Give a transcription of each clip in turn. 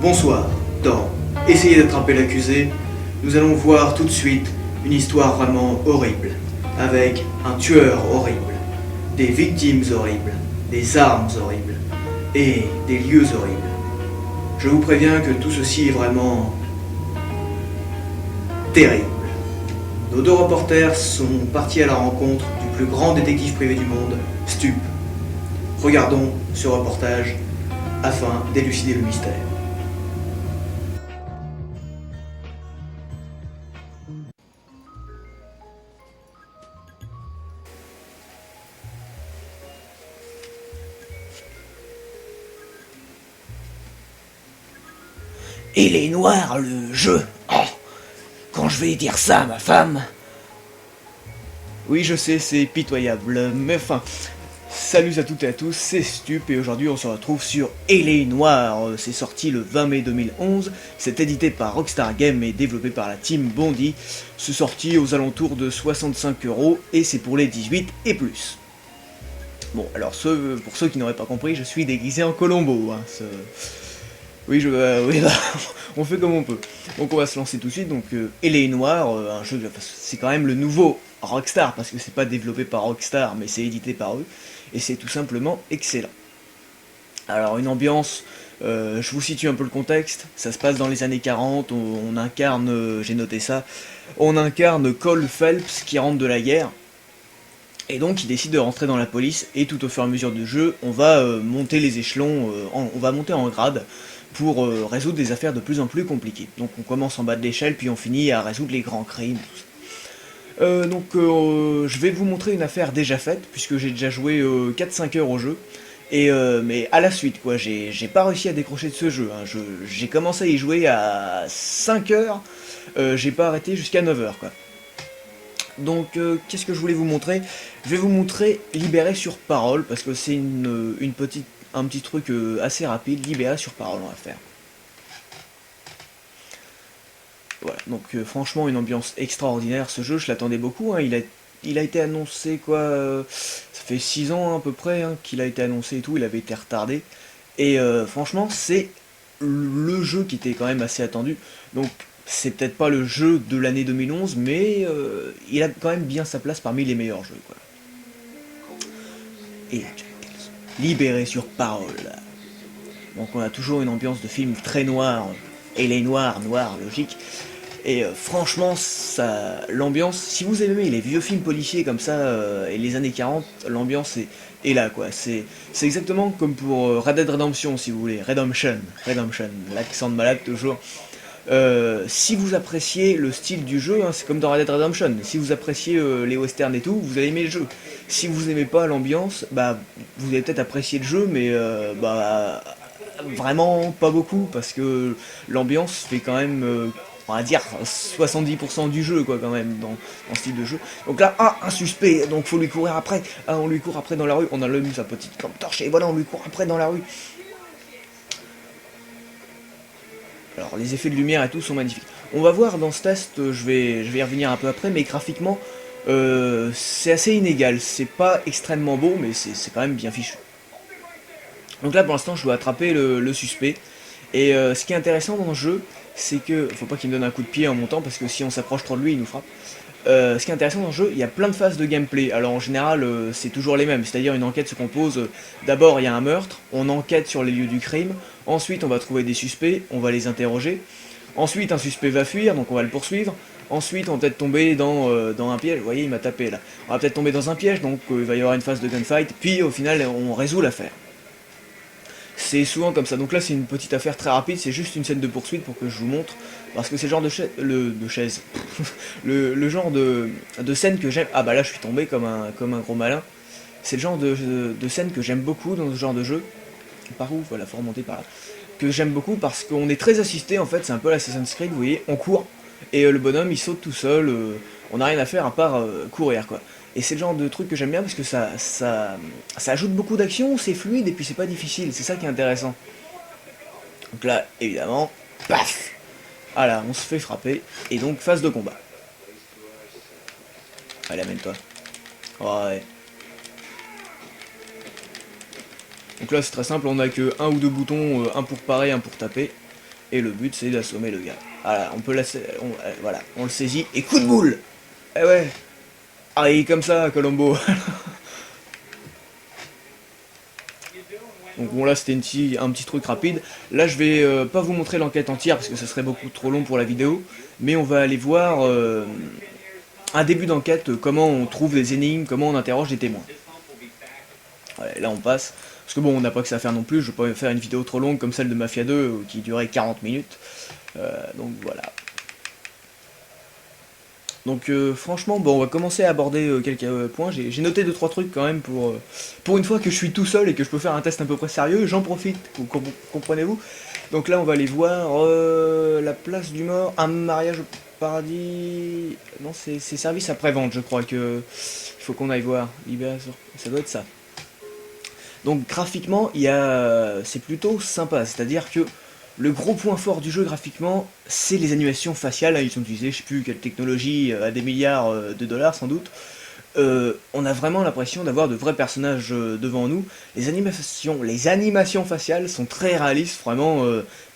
Bonsoir, dans Essayez d'attraper l'accusé, nous allons voir tout de suite une histoire vraiment horrible, avec un tueur horrible, des victimes horribles, des armes horribles et des lieux horribles. Je vous préviens que tout ceci est vraiment terrible. Nos deux reporters sont partis à la rencontre du plus grand détective privé du monde, Stup. Regardons ce reportage afin d'élucider le mystère. Il est noir le jeu. Oh, quand je vais dire ça à ma femme. Oui, je sais, c'est pitoyable, mais enfin, salut à toutes et à tous, c'est Stup et aujourd'hui on se retrouve sur Il est noir. C'est sorti le 20 mai 2011, c'est édité par Rockstar Games et développé par la team Bondi. C'est sorti aux alentours de 65€ et c'est pour les 18 et plus. Bon, alors pour ceux qui n'auraient pas compris, je suis déguisé en Colombo. Hein, oui, oui, bah, on fait comme on peut. Donc on va se lancer tout de suite. Donc Il est noir, un jeu, c'est quand même le nouveau Rockstar, parce que c'est pas développé par Rockstar, mais c'est édité par eux, et c'est tout simplement excellent. Alors une ambiance, je vous situe un peu le contexte, ça se passe dans les années 40, on incarne, j'ai noté ça, on incarne Cole Phelps qui rentre de la guerre, et donc il décide de rentrer dans la police, et tout au fur et à mesure du jeu, on va monter les échelons, on va monter en grade, pour résoudre des affaires de plus en plus compliquées. Donc on commence en bas de l'échelle, puis on finit à résoudre les grands crimes, tout ça. Je vais vous montrer une affaire déjà faite, puisque j'ai déjà joué 4-5 heures au jeu, et mais à la suite, quoi, j'ai pas réussi à décrocher de ce jeu, hein. J'ai commencé à y jouer à 5 heures, j'ai pas arrêté jusqu'à 9 heures, quoi. Donc, qu'est-ce que je voulais vous montrer? Je vais vous montrer Libéré sur parole, parce que c'est un petit truc assez rapide, Libéré sur parole, on va faire. Voilà, donc franchement une ambiance extraordinaire, ce jeu je l'attendais beaucoup, hein. Il a été annoncé quoi, ça fait 6 ans à peu près, hein, qu'il a été annoncé et tout, il avait été retardé, et franchement c'est le jeu qui était quand même assez attendu, donc c'est peut-être pas le jeu de l'année 2011, mais il a quand même bien sa place parmi les meilleurs jeux, quoi. Et Libéré sur parole. Donc on a toujours une ambiance de film très noir, et les noirs, logique. Et franchement, l'ambiance, si vous aimez les vieux films policiers comme ça, et les années 40, l'ambiance est là, quoi. C'est exactement comme pour Red Dead Redemption, si vous voulez. Redemption, l'accent de malade toujours. Si vous appréciez le style du jeu, hein, c'est comme dans Red Dead Redemption. Si vous appréciez les westerns et tout, vous allez aimer le jeu. Si vous aimez pas l'ambiance, bah vous allez peut-être apprécier le jeu, mais vraiment pas beaucoup, parce que l'ambiance fait quand même, on va dire 70% du jeu, quoi, quand même, dans ce style de jeu. Donc là, un suspect, donc faut lui courir après. Ah, on lui court après dans la rue, on allume sa petite lampe torche et voilà, on lui court après dans la rue. Alors les effets de lumière et tout sont magnifiques. On va voir dans ce test, je vais y revenir un peu après, mais graphiquement, c'est assez inégal. C'est pas extrêmement beau, mais c'est quand même bien fichu. Donc là pour l'instant je dois attraper le suspect. Et ce qui est intéressant dans le jeu, c'est que, faut pas qu'il me donne un coup de pied en montant, parce que si on s'approche trop de lui, il nous frappe. Ce qui est intéressant dans le jeu, il y a plein de phases de gameplay. Alors en général, c'est toujours les mêmes, c'est-à-dire une enquête se compose, d'abord il y a un meurtre, on enquête sur les lieux du crime, ensuite on va trouver des suspects, on va les interroger, ensuite un suspect va fuir, donc on va le poursuivre, ensuite on va peut-être tomber dans un piège, vous voyez il m'a tapé là, on va peut-être tomber dans un piège, donc il va y avoir une phase de gunfight, puis au final on résout l'affaire. C'est souvent comme ça, donc là c'est une petite affaire très rapide, c'est juste une scène de poursuite pour que je vous montre, parce que c'est le genre de chaise, le genre de scène que j'aime. Ah bah là je suis tombé comme un gros malin. C'est le genre de scène que j'aime beaucoup dans ce genre de jeu. Par où? Voilà, faut remonter par là. Que j'aime beaucoup parce qu'on est très assisté, en fait, c'est un peu l'Assassin's Creed, vous voyez, on court, et le bonhomme il saute tout seul, on n'a rien à faire à part courir, quoi. Et c'est le genre de truc que j'aime bien parce que ça ajoute beaucoup d'action, c'est fluide et puis c'est pas difficile, c'est ça qui est intéressant. Donc là, évidemment, paf! Voilà, on se fait frapper, et donc phase de combat. Allez, amène-toi. Ouais. Donc là c'est très simple, on a que un ou deux boutons, un pour parer, un pour taper. et le but c'est d'assommer le gars. Voilà, on peut voilà, on le saisit, et coup de boule. Eh ouais. Ah, il est comme ça, Colombo. Donc bon, là c'était un petit truc rapide. Là je vais pas vous montrer l'enquête entière parce que ça serait beaucoup trop long pour la vidéo, mais on va aller voir un début d'enquête, comment on trouve des énigmes, comment on interroge des témoins. Ouais, là on passe, parce que bon, on n'a pas que ça à faire non plus, je vais pas faire une vidéo trop longue comme celle de Mafia 2 qui durait 40 minutes. Donc voilà. Donc franchement, bon, on va commencer à aborder quelques points. J'ai noté 2-3 trucs quand même pour une fois que je suis tout seul et que je peux faire un test à peu près sérieux, j'en profite, comprenez-vous. Donc là on va aller voir la place du mort, un mariage au paradis... Non, c'est service après-vente, je crois que il faut qu'on aille voir. Libération, ça doit être ça. Donc graphiquement, c'est plutôt sympa, c'est-à-dire que le gros point fort du jeu graphiquement, c'est les animations faciales. Ils ont utilisé, je sais plus quelle technologie, à des milliards de dollars sans doute. On a vraiment l'impression d'avoir de vrais personnages devant nous. Les animations faciales sont très réalistes, vraiment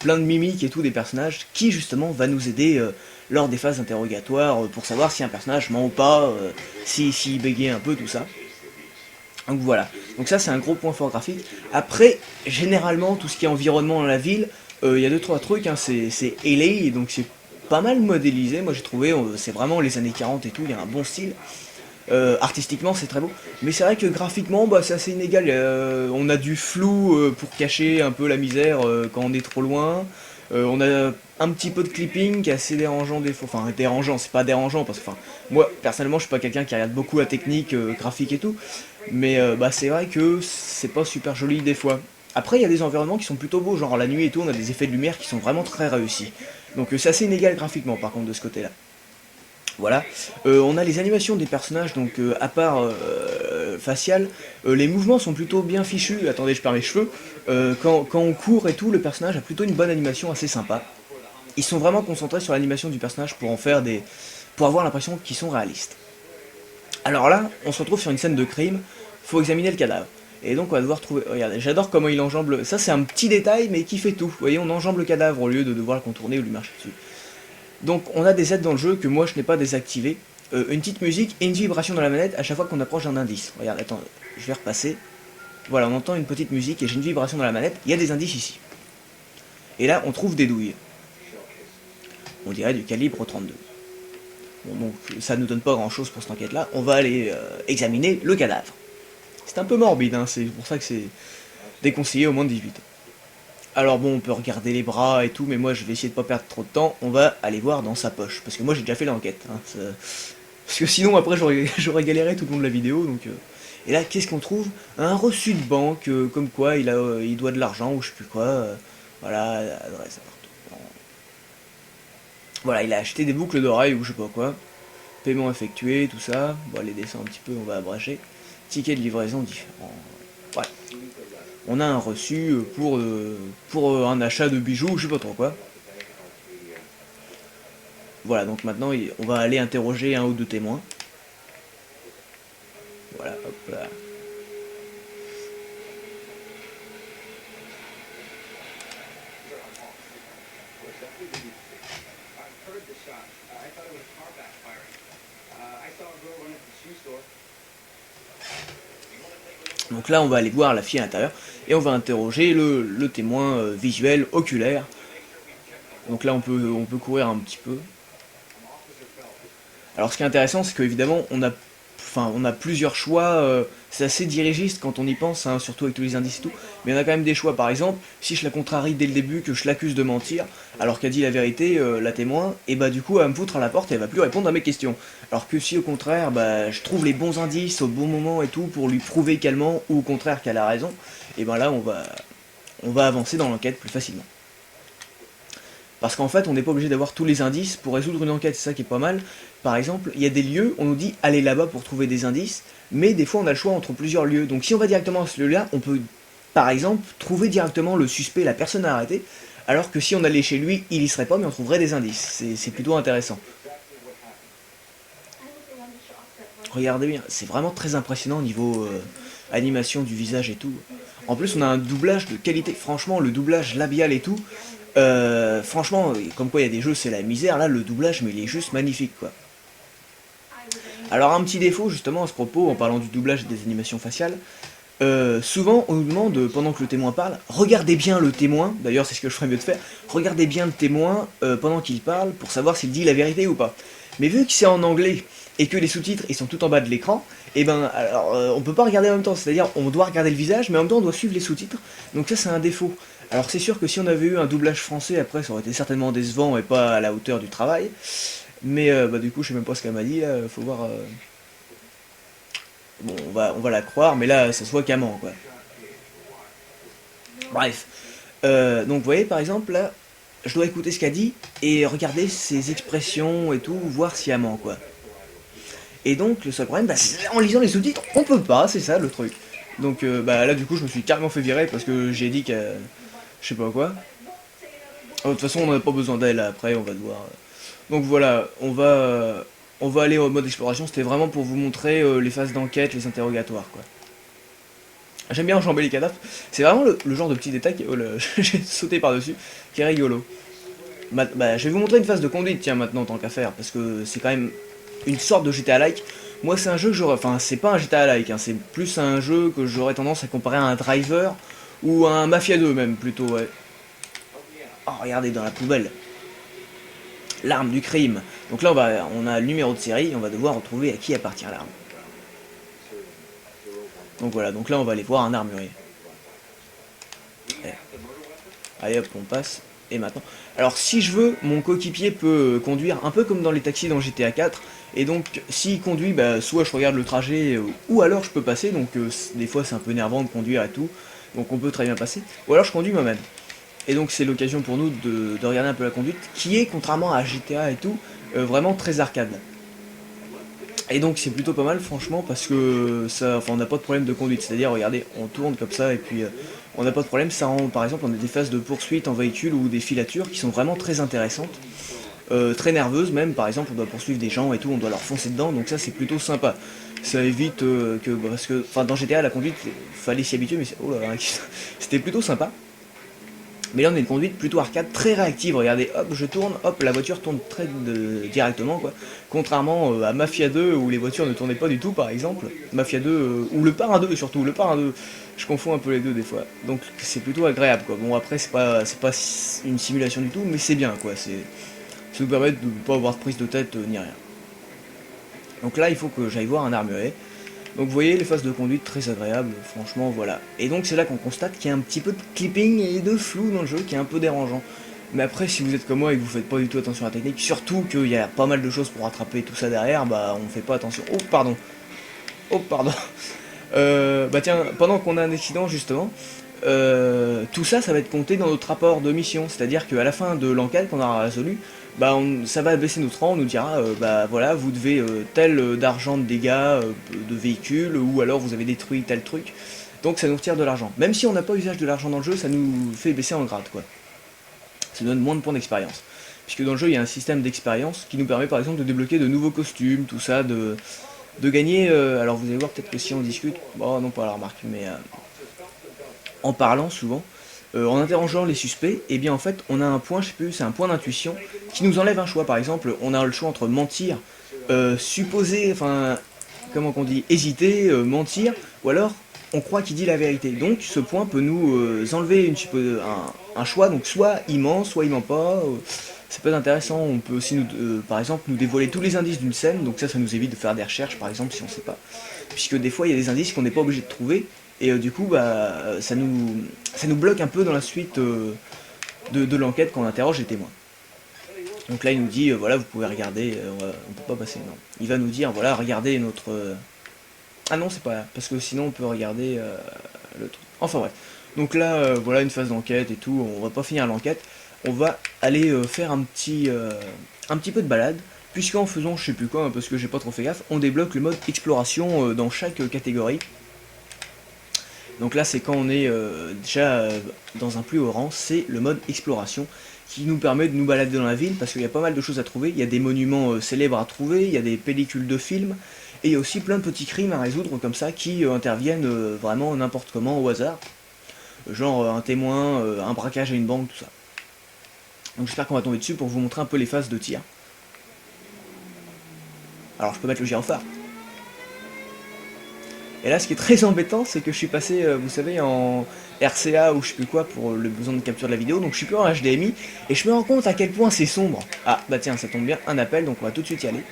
plein de mimiques et tout des personnages, qui justement va nous aider lors des phases interrogatoires pour savoir si un personnage ment ou pas, s'il bégaye un peu, tout ça. Donc voilà, donc ça c'est un gros point fort graphique. Après, généralement, tout ce qui est environnement dans la ville, il y a 2-3 trucs, hein, c'est LA, donc c'est pas mal modélisé, moi j'ai trouvé, c'est vraiment les années 40 et tout, il y a un bon style. Artistiquement c'est très beau, mais c'est vrai que graphiquement bah, c'est assez inégal, on a du flou pour cacher un peu la misère quand on est trop loin, on a un petit peu de clipping qui est assez dérangeant des fois, enfin dérangeant, c'est pas dérangeant parce que moi personnellement je suis pas quelqu'un qui regarde beaucoup la technique graphique et tout, mais bah, c'est vrai que c'est pas super joli des fois. Après il y a des environnements qui sont plutôt beaux, genre la nuit et tout, on a des effets de lumière qui sont vraiment très réussis, donc c'est assez inégal graphiquement par contre de ce côté là. Voilà, on a les animations des personnages, donc à part facial, les mouvements sont plutôt bien fichus. Attendez, je perds mes cheveux. Quand on court et tout, le personnage a plutôt une bonne animation assez sympa. Ils sont vraiment concentrés sur l'animation du personnage pour pour avoir l'impression qu'ils sont réalistes. Alors là, on se retrouve sur une scène de crime, faut examiner le cadavre. Et donc on va devoir trouver... Regardez, j'adore comment il enjambe... Ça c'est un petit détail mais qui fait tout. Vous voyez, on enjambe le cadavre au lieu de devoir le contourner ou lui marcher dessus. Donc on a des aides dans le jeu que moi je n'ai pas désactivées. Une petite musique et une vibration dans la manette à chaque fois qu'on approche d'un indice. Regarde, attends, je vais repasser. Voilà, on entend une petite musique et j'ai une vibration dans la manette. Il y a des indices ici. Et là, on trouve des douilles. On dirait du calibre 32. Bon, donc ça nous donne pas grand chose pour cette enquête là. On va aller examiner le cadavre. C'est un peu morbide, hein, c'est pour ça que c'est déconseillé au moins de 18 ans. Alors bon, on peut regarder les bras et tout, mais moi je vais essayer de pas perdre trop de temps. On va aller voir dans sa poche, parce que moi j'ai déjà fait l'enquête. Hein, parce que sinon après j'aurais galéré tout le long de la vidéo. Donc, Et là, qu'est-ce qu'on trouve? Un reçu de banque, comme quoi il doit de l'argent ou je sais plus quoi. Voilà, adresse appartement. Voilà, il a acheté des boucles d'oreilles ou je sais pas quoi. Paiement effectué, tout ça. Bon, les dessins un petit peu, on va abracher. Ticket de livraison différent. Ouais. On a un reçu pour un achat de bijoux, je sais pas trop quoi. Voilà, donc maintenant on va aller interroger un ou deux témoins. Voilà, hop là. Donc là on va aller voir la fille à l'intérieur et on va interroger le témoin visuel, oculaire. Donc là on peut courir un petit peu. Alors ce qui est intéressant c'est qu'évidemment on a plusieurs choix, c'est assez dirigiste quand on y pense, hein, surtout avec tous les indices et tout, mais on a quand même des choix. Par exemple, si je la contrarie dès le début, que je l'accuse de mentir, alors qu'elle dit la vérité, la témoin, et bah du coup elle va me foutre à la porte et elle va plus répondre à mes questions. Alors que si au contraire, bah, je trouve les bons indices au bon moment et tout, pour lui prouver qu'elle ment, ou au contraire qu'elle a raison, et ben là on va avancer dans l'enquête plus facilement. Parce qu'en fait, on n'est pas obligé d'avoir tous les indices pour résoudre une enquête, c'est ça qui est pas mal. Par exemple, il y a des lieux, on nous dit allez là-bas pour trouver des indices, mais des fois on a le choix entre plusieurs lieux. Donc si on va directement à ce lieu-là, on peut par exemple trouver directement le suspect, la personne à arrêter, alors que si on allait chez lui, il y serait pas, mais on trouverait des indices. C'est plutôt intéressant. Regardez bien, c'est vraiment très impressionnant au niveau animation du visage et tout. En plus, on a un doublage de qualité. Franchement, le doublage labial et tout, Franchement, comme quoi il y a des jeux c'est la misère, là le doublage mais il est juste magnifique quoi. Alors un petit défaut justement à ce propos, en parlant du doublage et des animations faciales, souvent on nous demande, pendant que le témoin parle, regardez bien le témoin, d'ailleurs c'est ce que je ferais mieux de faire, regardez bien le témoin pendant qu'il parle pour savoir s'il dit la vérité ou pas. Mais vu que c'est en anglais et que les sous-titres ils sont tout en bas de l'écran, et ben alors on peut pas regarder en même temps, c'est-à-dire on doit regarder le visage mais en même temps on doit suivre les sous-titres, donc ça c'est un défaut. Alors c'est sûr que si on avait eu un doublage français après ça aurait été certainement décevant et pas à la hauteur du travail, mais bah du coup je sais même pas ce qu'elle m'a dit là, faut voir... Bon on va la croire mais là ça se voit qu'elle ment quoi. Bref, donc vous voyez par exemple là, je dois écouter ce qu'elle dit et regarder ses expressions et tout, voir si elle ment quoi. Et donc le seul problème, bah, c'est en lisant les sous-titres, on peut pas, c'est ça le truc. Donc bah là du coup je me suis carrément fait virer parce que j'ai dit que je sais pas quoi. De toute façon on n'a pas besoin d'elle après, on va devoir. Donc voilà, on va aller au mode exploration. C'était vraiment pour vous montrer les phases d'enquête, les interrogatoires quoi. J'aime bien enjamber les cadavres. C'est vraiment le genre de petit détail qui... Oh là, j'ai sauté par-dessus, qui est rigolo. Bah, je vais vous montrer une phase de conduite, tiens, maintenant, tant qu'à faire, parce que c'est quand même une sorte de GTA-like. Moi, c'est un jeu que j'aurais... Enfin, c'est pas un GTA-like, hein, c'est plus un jeu que j'aurais tendance à comparer à un Driver, ou à un Mafia 2, même, plutôt, ouais. Oh, regardez, dans la poubelle. L'arme du crime. Donc là, on a le numéro de série, on va devoir retrouver à qui appartient l'arme. Donc voilà, donc là on va aller voir un armurier. Allez hop, on passe. Et maintenant... Alors si je veux, mon coéquipier peut conduire un peu comme dans les taxis dans GTA 4. Et donc s'il conduit, bah, soit je regarde le trajet, ou alors je peux passer. Donc des fois c'est un peu énervant de conduire et tout. Donc on peut très bien passer. Ou alors je conduis moi-même. Et donc c'est l'occasion pour nous de regarder un peu la conduite. Qui est, contrairement à GTA et tout, vraiment très arcade. Et donc c'est plutôt pas mal franchement parce que ça, enfin, on n'a pas de problème de conduite, c'est-à-dire regardez, on tourne comme ça et puis on n'a pas de problème, ça rend, par exemple on a des phases de poursuite en véhicule ou des filatures qui sont vraiment très intéressantes, très nerveuses même, par exemple on doit poursuivre des gens et tout, on doit leur foncer dedans, donc ça c'est plutôt sympa. Ça évite que, parce que, enfin dans GTA la conduite, fallait s'y habituer mais oh là, c'était plutôt sympa. Mais là on a une conduite plutôt arcade, très réactive, regardez, hop je tourne, hop la voiture tourne très directement quoi. Contrairement à Mafia 2 où les voitures ne tournaient pas du tout par exemple. Mafia 2, ou le Parrain 2 surtout, le Parrain 2, je confonds un peu les deux des fois. Donc c'est plutôt agréable quoi. Bon après c'est pas une simulation du tout mais c'est bien quoi, ça nous permet de ne pas avoir de prise de tête ni rien. Donc là il faut que j'aille voir un armurier. Donc vous voyez les phases de conduite très agréables, franchement voilà. Et donc c'est là qu'on constate qu'il y a un petit peu de clipping et de flou dans le jeu qui est un peu dérangeant. Mais après si vous êtes comme moi et que vous faites pas du tout attention à la technique, surtout qu'il y a pas mal de choses pour rattraper tout ça derrière, bah on fait pas attention. Oh pardon. Oh pardon. Bah tiens, pendant qu'on a un accident justement, tout ça va être compté dans notre rapport de mission. C'est-à-dire qu'à la fin de l'enquête qu'on aura résolue, bah ça va baisser notre rang, on nous dira bah voilà vous devez tel d'argent de dégâts de véhicules ou alors vous avez détruit tel truc, donc ça nous retire de l'argent. Même si on n'a pas usage de l'argent dans le jeu, ça nous fait baisser en grade quoi. Ça donne moins de points d'expérience. Puisque dans le jeu il y a un système d'expérience qui nous permet par exemple de débloquer de nouveaux costumes, tout ça, de gagner, alors vous allez voir peut-être que si on discute, bon non pas la remarque, mais en parlant souvent, en interrogeant les suspects, et bien en fait on a un point, je sais plus, c'est un point d'intuition qui nous enlève un choix. Par exemple, on a le choix entre mentir, supposer, enfin comment qu'on dit, hésiter, mentir, ou alors on croit qu'il dit la vérité. Donc ce point peut nous enlever un choix, donc soit il ment pas. Ça peut être intéressant. On peut aussi par exemple nous dévoiler tous les indices d'une scène, donc ça nous évite de faire des recherches par exemple si on sait pas, puisque des fois il y a des indices qu'on n'est pas obligé de trouver. Et du coup, bah, ça nous bloque un peu dans la suite de l'enquête quand on interroge les témoins. Donc là, il nous dit, voilà, vous pouvez regarder, on peut pas passer, non. Il va nous dire, voilà, regardez notre... Ah non, c'est pas là, parce que sinon on peut regarder le truc. Enfin bref. Donc là, voilà, une phase d'enquête et tout, on va pas finir l'enquête. On va aller faire un petit peu de balade, puisqu'en faisant, je sais plus quoi, hein, parce que j'ai pas trop fait gaffe, on débloque le mode exploration dans chaque catégorie. Donc là c'est quand on est déjà dans un plus haut rang, c'est le mode exploration qui nous permet de nous balader dans la ville parce qu'il y a pas mal de choses à trouver. Il y a des monuments célèbres à trouver, il y a des pellicules de films et il y a aussi plein de petits crimes à résoudre comme ça qui interviennent vraiment n'importe comment au hasard. Genre un témoin, un braquage à une banque, tout ça. Donc j'espère qu'on va tomber dessus pour vous montrer un peu les phases de tir. Alors je peux mettre le gyrophare. Et là, ce qui est très embêtant, c'est que je suis passé, vous savez, en RCA ou je sais plus quoi pour le besoin de capture de la vidéo. Donc je suis plus en HDMI et je me rends compte à quel point c'est sombre. Ah, bah tiens, ça tombe bien, un appel, donc on va tout de suite y aller.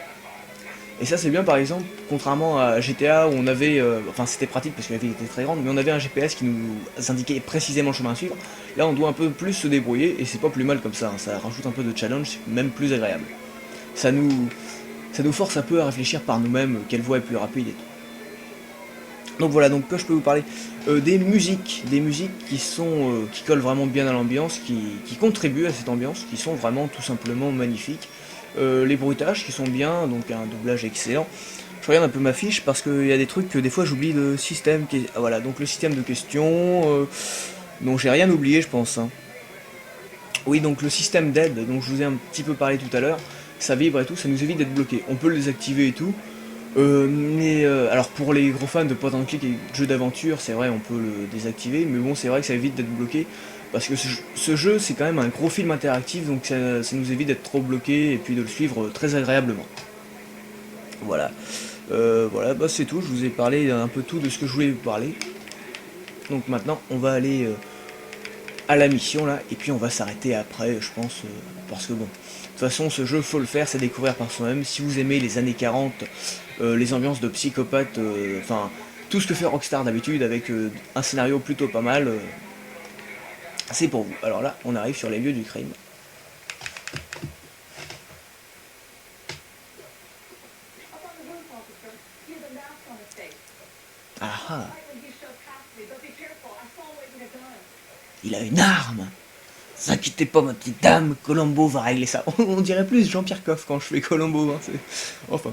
Et ça c'est bien par exemple, contrairement à GTA où on avait, enfin c'était pratique parce que la ville était très grande, mais on avait un GPS qui nous indiquait précisément le chemin à suivre. Là on doit un peu plus se débrouiller et c'est pas plus mal comme ça, hein. Ça rajoute un peu de challenge, c'est même plus agréable. Ça nous force un peu à réfléchir par nous-mêmes quelle voie est plus rapide et tout. Donc voilà, donc que je peux vous parler des musiques qui sont qui collent vraiment bien à l'ambiance, qui contribuent à cette ambiance, qui sont vraiment tout simplement magnifiques. Les bruitages qui sont bien, donc un doublage excellent. Je regarde un peu ma fiche parce qu'il y a des trucs que des fois j'oublie, le système qui est... Ah, voilà, donc le système de questions, non j'ai rien oublié je pense, hein. Oui, donc le système d'aide dont je vous ai un petit peu parlé tout à l'heure, ça vibre et tout, ça nous évite d'être bloqué. On peut le désactiver et tout. Alors pour les gros fans de point and click et de jeux d'aventure, c'est vrai on peut le désactiver, mais bon c'est vrai que ça évite d'être bloqué, parce que ce jeu c'est quand même un gros film interactif, donc ça nous évite d'être trop bloqué et puis de le suivre très agréablement. Voilà, voilà, bah c'est tout, je vous ai parlé un peu tout de ce que je voulais vous parler. Donc maintenant on va aller à la mission là, et puis on va s'arrêter après je pense, parce que bon, de toute façon ce jeu faut le faire, c'est découvrir par soi-même. Si vous aimez les années 40, les ambiances de psychopathes, enfin tout ce que fait Rockstar d'habitude avec un scénario plutôt pas mal, c'est pour vous. Alors là on arrive sur les lieux du crime. Ah ah, il a une arme. Ne vous inquiétez pas ma petite dame, Colombo va régler ça. On dirait plus Jean-Pierre Coff quand je fais Colombo, hein, enfin.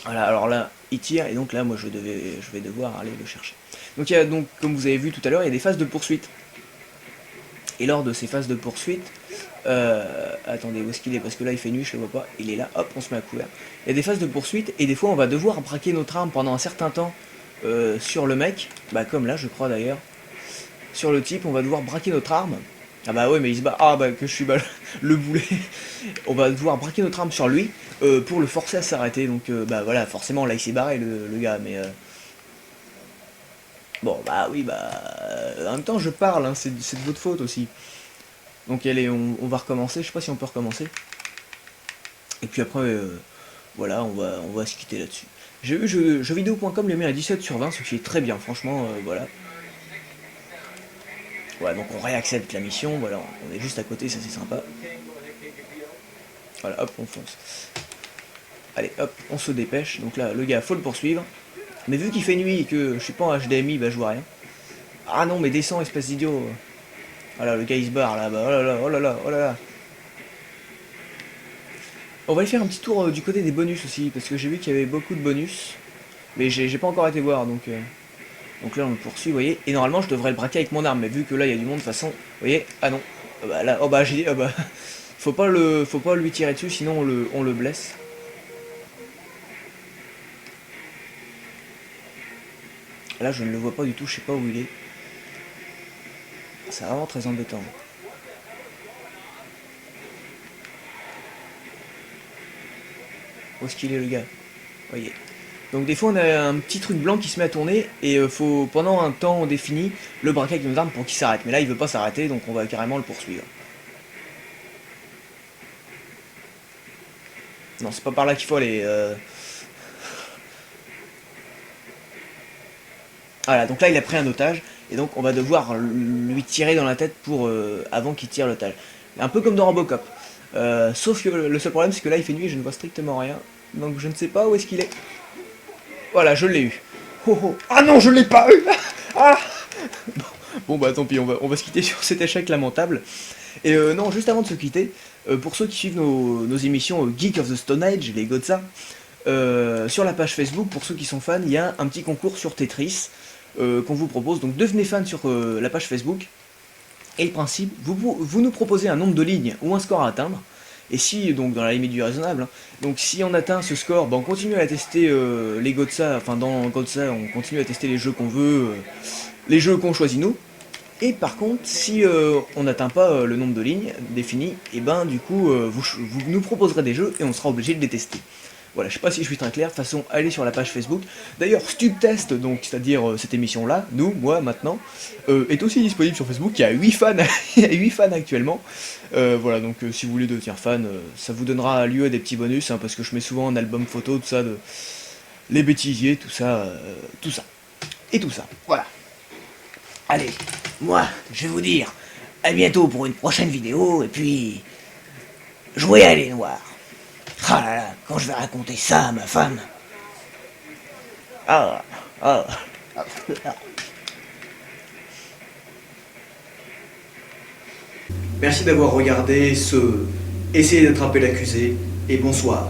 Voilà, alors là, il tire, et donc là, moi, je vais devoir aller le chercher. Donc, il y a, donc, comme vous avez vu tout à l'heure, il y a des phases de poursuite. Et lors de ces phases de poursuite, attendez, où est-ce qu'il est? Parce que là, il fait nuit, je le vois pas. Il est là, hop, on se met à couvert. Il y a des phases de poursuite, et des fois, on va devoir braquer notre arme pendant un certain temps sur le mec. Bah, comme là, je crois d'ailleurs. Sur le type, on va devoir braquer notre arme. Ah bah ouais, mais il se bat. Ah bah que je suis le boulet. On va devoir braquer notre arme sur lui pour le forcer à s'arrêter. Donc bah voilà, forcément là il s'est barré le gars, mais bon bah oui bah en même temps je parle, hein, c'est de votre faute aussi. Donc allez, on va recommencer. Je sais pas si on peut recommencer. Et puis après voilà, on va se quitter là-dessus. J'ai vu jeuxvideo.com lui a mis à 17/20, ce qui est très bien, franchement, voilà. Voilà, donc on réaccepte la mission, voilà, on est juste à côté, ça c'est sympa. Voilà, hop, on fonce. Allez, hop, on se dépêche. Donc là, le gars, faut le poursuivre. Mais vu qu'il fait nuit et que je suis pas en HDMI, bah je vois rien. Ah non, mais descends, espèce d'idiot. Voilà, le gars il se barre là, bah oh là là, oh là là, oh là là. On va aller faire un petit tour du côté des bonus aussi, parce que j'ai vu qu'il y avait beaucoup de bonus. Mais j'ai pas encore été voir, donc là on le poursuit, vous voyez, et normalement je devrais le braquer avec mon arme, mais vu que là il y a du monde, de toute façon, vous voyez, ah non, bah là, oh bah j'ai dit, bah, faut pas lui tirer dessus, sinon on le blesse. Là je ne le vois pas du tout, je sais pas où il est. C'est vraiment très embêtant. Où est-ce qu'il est le gars? Vous voyez. Donc des fois on a un petit truc blanc qui se met à tourner et faut pendant un temps défini le braquer avec nos armes pour qu'il s'arrête. Mais là il veut pas s'arrêter, donc on va carrément le poursuivre. Non, c'est pas par là qu'il faut aller. Voilà, donc là il a pris un otage et donc on va devoir lui tirer dans la tête pour avant qu'il tire l'otage. Un peu comme dans Robocop. Sauf que le seul problème c'est que là il fait nuit et je ne vois strictement rien. Donc je ne sais pas où est-ce qu'il est. Voilà, je l'ai eu. Oh, oh. Ah non, je l'ai pas eu. Ah bon bah tant pis, on va se quitter sur cet échec lamentable. Et non, juste avant de se quitter, pour ceux qui suivent nos émissions Geek of the Stone Age, les Gotza, sur la page Facebook, pour ceux qui sont fans, il y a un petit concours sur Tetris qu'on vous propose. Donc devenez fan sur la page Facebook. Et le principe, vous nous proposez un nombre de lignes ou un score à atteindre. Et si, donc dans la limite du raisonnable, hein, donc si on atteint ce score, ben on continue à tester les Gotza, enfin dans Gotza, on continue à tester les jeux qu'on veut, les jeux qu'on choisit nous. Et par contre, si on n'atteint pas le nombre de lignes définies, et ben du coup, vous nous proposerez des jeux et on sera obligé de les tester. Voilà, je sais pas si je suis très clair, de toute façon, allez sur la page Facebook. D'ailleurs, StubTest, donc c'est-à-dire cette émission-là, moi maintenant, est aussi disponible sur Facebook. Il y a 8 fans, il y a 8 fans actuellement. Voilà, donc si vous voulez devenir fan, ça vous donnera lieu à des petits bonus, hein, parce que je mets souvent un album photo, tout ça, de les bêtisiers, tout ça, et tout ça. Voilà. Allez, moi, je vais vous dire à bientôt pour une prochaine vidéo, et puis jouez à les noirs. Ah là là, quand je vais raconter ça à ma femme. Ah, ah, ah. Merci d'avoir regardé ce Essayer d'attraper l'accusé et bonsoir.